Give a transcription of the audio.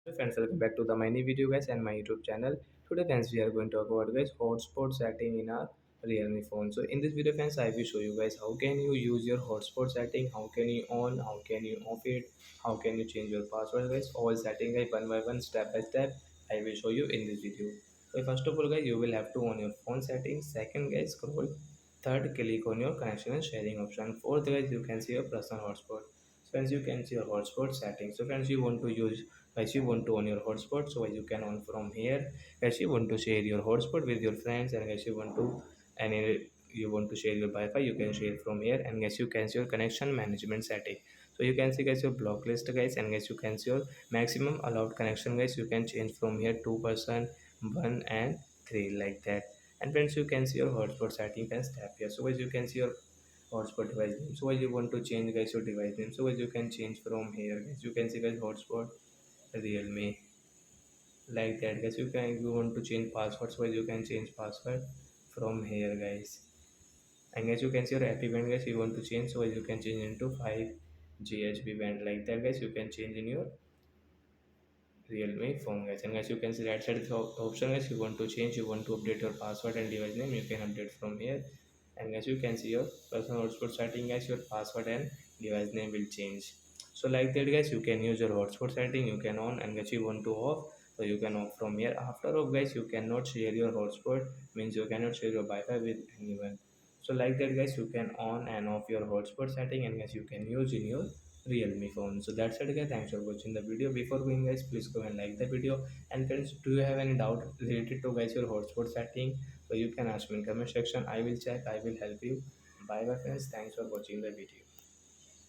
Hey friends, welcome back to the my new video guys and my YouTube channel. Today friends we are going to talk about guys hotspot setting in our Realme phone. So in this video friends I will show you guys how can you use your hotspot setting, how can you on, how can you off it, how can you change your password guys, all setting guys one by one step by step I will show you in this video. So first of all guys you will have to on your phone settings, second guys scroll, third click on your connection and sharing option, fourth guys you can see your personal hotspot. So friends you can see your hotspot settings. So friends you want to use guys you want to on your hotspot, so you can on from here. Guys you want to share your hotspot with your friends, and guys you want to and you want to share your wi-fi, you can share from here. And guys you can see your connection management setting. So you can see guys your block list guys, and guys you can see your maximum allowed connection guys, you can change from here 2%, 1 and 3 like that. And friends you can see your hotspot setting, you can tap here. So guys you can see your hotspot device name. So guys you want to change guys your device name, so guys you can change from here guys, you can see guys hotspot Realme like that guys. You can, you want to change passwords wise, you can change password from here guys. And guys you can see your happy band guys, you want to change, so you can change into 5 GHB band like that guys, you can change in your Realme phone guys. And guys you can see right side is the option guys, you want to change, you want to update your password and device name, you can update from here. And guys you can see your personal hotspot setting guys, your password and device name will change. So like that guys you can use your hotspot setting, you can on. And guys you want to off, so you can off from here. After off guys you cannot share your hotspot, means you cannot share your wi-fi with anyone. So like that guys you can on and off your hotspot setting, and guys you can use in your Realme phone. So that's it guys, thanks for watching the video. Before going guys, please go and like the video. And friends, do you have any doubt related to guys your hotspot setting, so you can ask me in comment section, I will check, I will help you. Bye bye friends, thanks for watching the video.